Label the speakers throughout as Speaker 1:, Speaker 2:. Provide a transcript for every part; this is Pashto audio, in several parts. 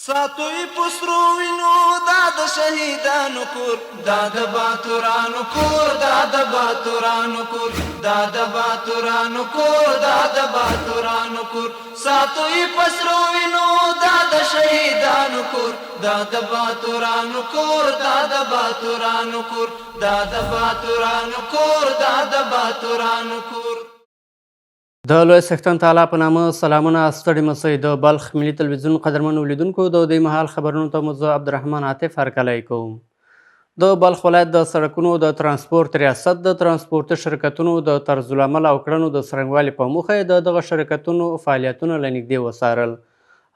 Speaker 1: ساتوی پسرو وینو دا د شهیدانو کور، دا د باتورانو کور، دا د باتورانو کور، دا د باتورانو کور، دا د باتورانو کور. ساتوی پسرو وینو دا د شهیدانو کور، دا د باتورانو کور، دا د باتورانو کور، دا د باتورانو کور، دا د باتورانو کور.
Speaker 2: د لوی څښتن تعالی په نامه سلامونه ستړي مسئ. د بلخ ملي تلویزیون قدرمنو لیدونکو د دې مهال خبرونو ته مو زه عبدالرحمن عاطف هرکلی کوم. د بلخ ولایت د سړکونو د ترانسپورت ریاست د ترانسپورتي شرکتونو د طرزالعمل او کړنو د څرنګوالي په موخه یې د دغه شرکتونو فعالیتونه له نږدې وڅارل.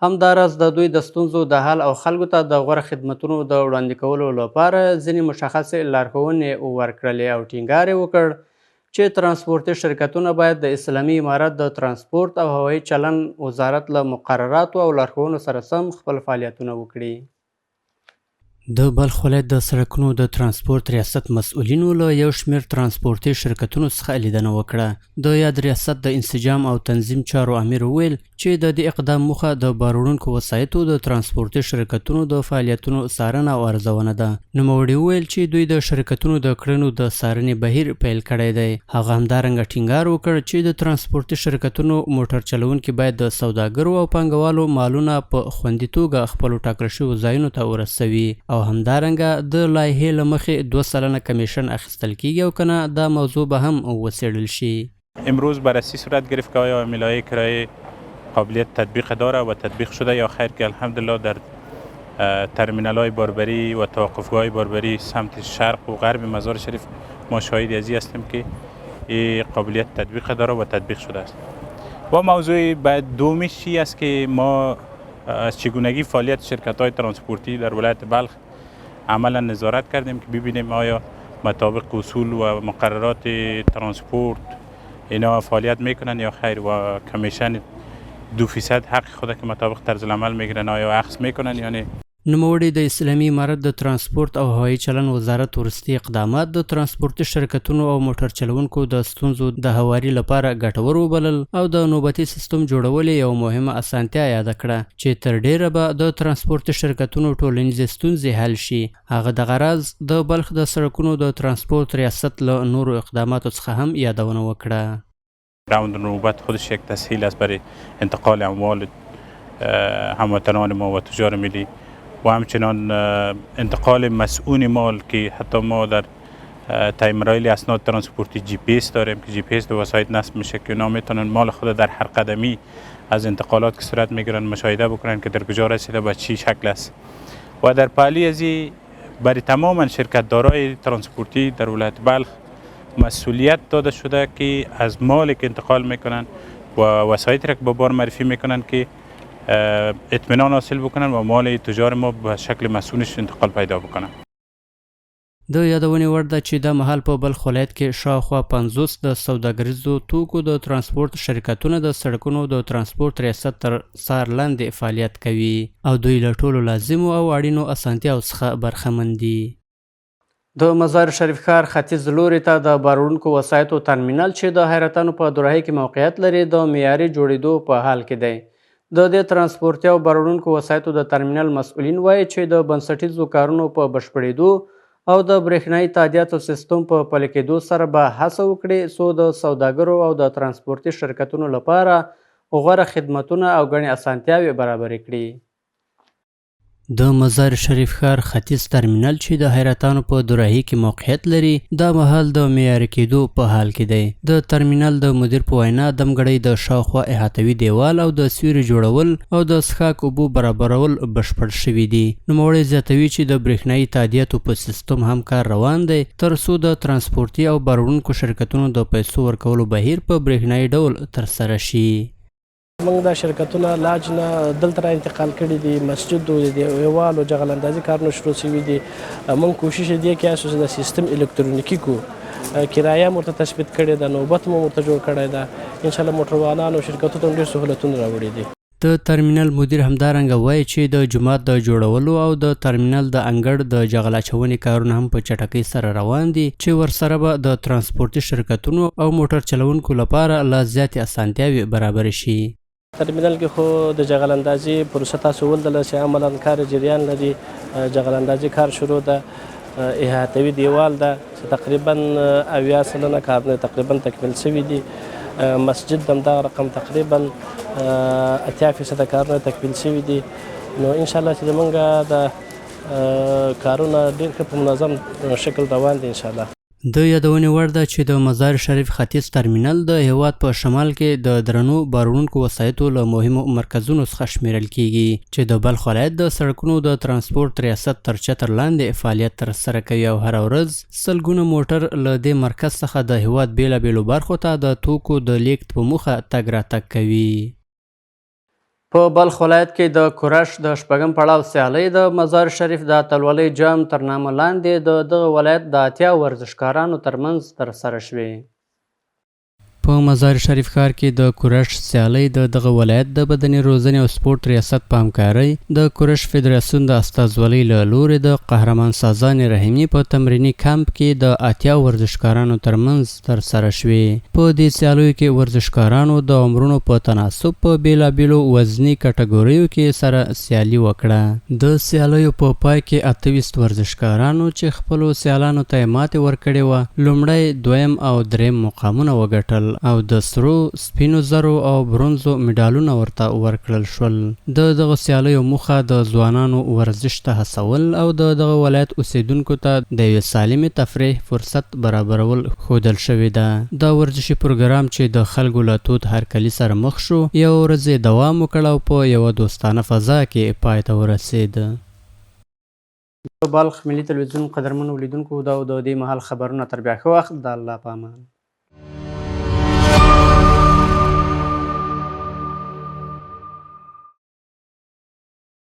Speaker 2: همداراز د دوی د ستونزو د حل او خلکو ته د غوره خدمتونو د وړاندې کولو لپاره ځینې مشخصې لارښوونې ورکړلې او ټینګار یې وکړ چې ترانسپورتي شرکتونه باید د اسلامي امارت د ترانسپورت او هوایي چلن وزارت له مقرراتو او لارښوونو سره سم خپل فعالیتونه وکړي. د بلخ ولایت د سړکونو د ترانسپورت ریاست مسؤلینو له یو شمېر ترانسپورتي شرکتونو څخه لیدنه وکړه. د یاد ریاست د انسجام او تنظیم چارو امیر وویل چې د دې اقدام موخه د بار وړونکو وسایطو د ترانسپورتي شرکتونو د فعالیتونو څارنه او ارزونه ده. نوموړي وویل چې دوی د شرکتونو د کړنو د څارنې بهیر پیل کړی دی. هغه همدارنګه ټینګار وکړ چې د ترانسپورتي شرکتونو موټر چلوونکي باید د سوداګرو او پانګوالو مالونه په خوندي توګه خپلو ټاکل شویو ځایونو ته ورسوي او همدارنګه د لایحې له مخې 2 کمیشن اخیستل کیږي او کنه دا موضوع به هم وڅیړل شي.
Speaker 3: امروز بررسی صورت گرفت که آیا لایحه کرایه قابلیت تطبیق داره و تطبیق شده یا خیر، که الحمدلله در ترمینال های باربری و توقفگاه های باربری سمت شرق و غرب مزار شریف ما شاهد ازی هستیم که این قابلیت تطبیق داره و تطبیق شده است. و موضوع بعد دومیش چی است که ما از چگونگی فعالیت شرکت های ترانسپورتی در ولایت بلخ عملا نظارت کردیم که ببینیم آیا مطابق اصول و مقررات ترانسپورت اینا فعالیت میکنن یا خیر، و کمیشن 2% حق خود که مطابق طرز العمل میگیرن آیا اخذ میکنن یا نه.
Speaker 2: نوموړي د اسلامي امارت د ترانسپورت او هوایي چلن وزارت وروستي اقدامات د ترانسپورتي شرکتونو او موټر چلوونکو د ستونزو د هواري لپاره ګټور وبلل او د نوبتي سیستم جوړول یو مهمه اسانتیا یاد کړه چې تر ډیره به د ترانسپورتي شرکتونو ټولنیزې ستونزې حل شي. هغه دغه راز د بلخ د سړکونو د ترانسپورت ریاست له نورو اقداماتو څخه هم یادونه وکړه.
Speaker 3: راوند نوبت خودش یک تسهیل است برای انتقال اموال هموطنان ما و تجار ملی و همچنان انتقال مسئول مال که حتی ما در تایمرایل اسناد ترانسپورتی جی پی اس داریم که جی پی اس به وسایط نصب میشه که اونا میتونن مال خود در هر قدمی از انتقالات که صورت میگیرن مشاهده بکنن که در کجا رسیده به چی شکل است. و در پهلوی ازی برای تمام شرکت دارای ترانسپورتی در ولایت بلخ مسئولیت داده شده که از مالی که انتقال میکنن و وسایطی را که به بار معرفی میکنن که اطمینان حاصل بکنن و مال تجار ما به شکل مسئولش انتقال پیدا بکنن.
Speaker 2: د یادونې وړ ده چې د مهال په بلخ ولایت کې شاوخوا 50 د سوداګریزو توکو د ترانسپورت شرکتونه د سړکونو د ترانسپورت ریاست تر څار لاندې فعالیت کوي او دوی له ټولو لازمو او اړینو اسانتیاو څخه برخمن دي. د مزار شریف ښار ختیځ لوري ته د بار وړونکو وسایطو ترمینل چې د حیرتانو په دوراهي کې موقعیت لري د معیاري جوړېدو په حال کې دی. د دې ترانسپورتي او بار وړونکو وسایطو د ترمینل مسؤلین وایي چې د بنسټیزو کارونو په بشپړېدو او د برېښنایي تادیاتو سیستم په پلي کېدو سره به هڅه وکړي څو د سوداګرو او د ترانسپورتي شرکتونو لپاره غوره خدمتونه او ګڼې اسانتیاوې برابرې کړي. د مزار شریف ښار ختیځ ترمینل چې د حیرتانو په دوراهي کې موقعیت لري دا مهال د معیاري کېدو په حال کې دی. د ترمینل د مدیر په وینا دمګړۍ د شاوخوا احاطوي دیوال او د سیوري جوړول او د څښاک اوبو برابرول بشپړ شوي دي. نوموړی زیاتوي چې د برېښنایي تادیاتو په سیستم هم کار روان دی تر څو د ترانسپورتي او بار وړونکو شرکتونو د پیسو ورکولو بهیر په برېښنایي ډول ترسره شي.
Speaker 4: موږ دا شرکتونه لاج نه دلته را انتقال کړي دي، مسجد د دیوال او جغل اندازي کارونه شروع شوي دي. موږ کوشش دی کې اساس د سیستم الکترونیکی کو کرایه مرته تثبیت کړي ده، نوبت مو مرته جوړ کړی ده. ان شاء الله موټروانانو شرکتونو ته ډېر سهولتونه راوړي دي. د ترمینل مدیر همدارنګه وایي چې د جومات د جوړولو او د ترمینل د انګړ د جغل اچونې کارونه هم په چټکۍ سره روان دي چې ورسره به د ترانسپورتي شرکتونو او موټر چلوونکو لپاره لا زیاتې اسانتیاوې برابرې شي. ترمینل کې خو د جغل اندازي پروسه تاسو ولدله چې عملا کار جریان لري. جغل اندازي کار شروع ده. احاطوي دیوال ده چې تقریبا 80 سلنه کارونه تقریبا تکمیل شوي دي. مسجد همدغه رقم تقریبا 80% کارونه تکمیل شوي دي. نو انشاءالله چې زمونږ د کارونه ډېر ښه په منظم شکل روان دي انشاءالله.
Speaker 2: د یادونې وړ ده چې د مزار شریف ختیځ ترمینل د هیواد په شمال کې د درنو باروړونکو وسایطو له مهمو مرکزونو څخه شمیرل کیږي چې د بلخ ولایت د سړکونو د ترانسپورت ریاست تر چتر لاندې فعالیت ترسره کوي او هره ورځ سلګونه موټر له دې مرکز څخه د هیواد بیلابیلو برخو ته د توکو د لیږد په موخه تګ راتګ کوي. په بلخ ولایت کې د کورش د شپږم پړاو سیالۍ د مزار شریف د اتلولۍ جام تر نامه لاندې د دغه ولایت د 80 ورزشکارانو ترمنځ ترسره شوې. په مزار شریف ښار کې د کورش سیالۍ د دغه ولایت د بدني روزنې او سپورت ریاست په همکارۍ د کورش فدراسیون د استازولۍ له لورې د قهرمان سازان رحیمي په تمریني کمپ کې د 80 ورزشکارانو ترمنځ ترسره شوې. په دې سیالیو کې ورزشکارانو د عمرونو په تناسب په بیلابیلو وزني کټګوریو کې سره سیالي وکړه. د سیالیو په پای کې 28 ورزشکارانو چې خپلو سیالانو ته یې ماتې ورکړې وه لومړی، دویم او دریم مقامونه وګټل او د سرو، سپینو زرو او برونزو میډالونه ورته ورکړل شول. د دغه سیالیو موخه د ځوانانو ورزش ته هڅول او د دغه ولایت اوسیدونکو ته د یوې سالمې تفریح فرصت برابرول ښودل شوې ده. دا ورزشي پروګرام چې د خلکو له تود هرکلي سره مخ شو یو ورځ یې دوام وکړ او په یوه دوستانه فضا کې پای ته ورسېد. بلخ ملي تلویزیون قدرمنو لیدونکو دا د دې مهال خبرونه تر بیا ښه وخت د الله په امان.